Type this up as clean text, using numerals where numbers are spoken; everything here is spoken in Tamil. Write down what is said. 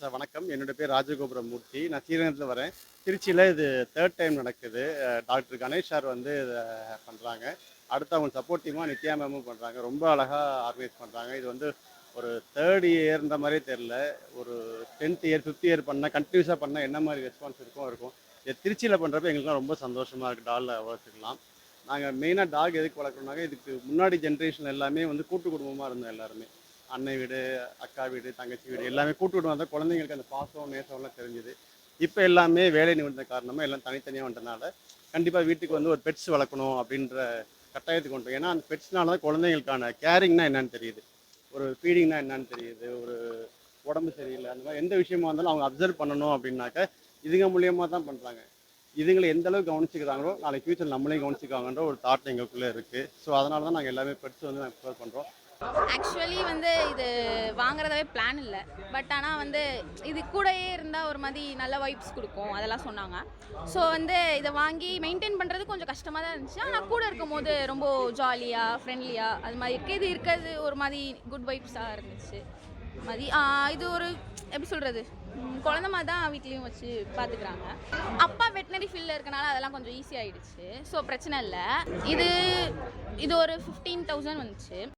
சார் வணக்கம். என்னோட பேர் ராஜகோபுரம் மூர்த்தி. நான் ஸ்ரீரங்கத்தில் வரேன். திருச்சியில இது 3 டைம் நடக்குது. டாக்டர் கணேஷ் சார் வந்து இத பண்றாங்க. அடுத்து அவங்க சப்போர்ட் டீமா நித்யா மேமும் பண்றாங்க. ரொம்ப அழகா ஆர்கனைஸ் பண்றாங்க. இது வந்து ஒரு 3rd இயர்ன்ற மாரியே தெரியல. ஒரு 10th இயர், 5th இயர் பண்ணா கன்டினியூஸா பண்ணா என்ன மாரி ரெஸ்பான்ஸ் இருக்கும். இது திருச்சியில பண்றப்ப எங்களுக்குலாம் ரொம்ப சந்தோஷமா இருக்கு. டாக்ல வளர்த்துக்கலாம். நாங்க மெயினா டாக் எதுக்கு வளர்க்குறோம்னாக்க, இதுக்கு முன்னாடி ஜெனரேஷன் எல்லாமே வந்து கூட்டு குடும்பமா இருந்தோம் எல்லாருமே. அன்னை வீடு, அக்கா வீடு, தங்கச்சி வீடு எல்லாமே கூட்டு குடும்பம் தான். குழந்தைங்களுக்கு அந்த பாசம், நேசம்லாம் தெரிஞ்சுது. இப்ப எல்லாமே வேலை நிமிர்ந்த காரணமா எல்லாம் தனித்தனியா வந்தனால, கண்டிப்பா வீட்டுக்கு வந்து ஒரு பெட்ஸ் வளர்க்கணும் அப்படின்ற கட்டாயத்துக்கு வந்துட்டோம். ஏன்னா, அந்த பெட்ஸ்னால தான் குழந்தைங்களுக்கான கேரிங்னா என்னன்னு தெரியுது. ஒரு ஃபீடிங்னா என்னன்னு தெரியுது. ஒரு உடம்பு சரியில்ல, அந்த மாதிரி எந்த விஷயமா இருந்தாலும் அவங்க அப்சர்வ் பண்ணணும் அப்படின்னாக்க, இதுங்க மூலியமா தான் பண்றாங்க. இதுங்கள எந்த அளவுக்கு கவனிச்சுக்கிறாங்களோ, நாளைக்கு ஃபியூச்சர் நம்மளையும் கவனிச்சுக்குவாங்கன்ற ஒரு தாட் எங்களுக்குள்ள இருக்கு. ஸோ அதனால தான் நாங்க எல்லாமே பெட்ஸ் வந்து நாங்க ப்ரிஃபர் பண்றோம். ஆக்சுவலி வந்து இது வாங்குறதாவே பிளான் இல்ல. பட் ஆனா வந்து இது கூடயே இருந்தா ஒரு மாரி நல்ல வைப்ஸ் குடுக்கும். அதெல்லாம் சொன்னாங்க. ஸோ வந்து இத வாங்கி மெயின்டெயின் பண்றது கொஞ்சம் கஷ்டமா தான் இருந்துச்சு. ஆனா கூட இருக்கும்போது ரொம்ப ஜாலியா, ஃப்ரெண்ட்லியா அது மாரி இருக்கு. இது இருக்கிறது ஒரு மாரி குட் வைப்ஸா இருந்துச்சு. மாரி இது ஒரு எப்படி சொல்றது? குழந்த மாரி தான் வீட்லயும் வச்சு பார்த்துக்கிறாங்க. அப்பா வெட்னரி ஃபீல்ட்ல இருக்கனால அதெல்லாம் கொஞ்சம் ஈஸி ஆயிடுச்சு. ஸோ பிரச்சனை இல்ல. இது இது ஒரு 15,000 வந்துச்சு.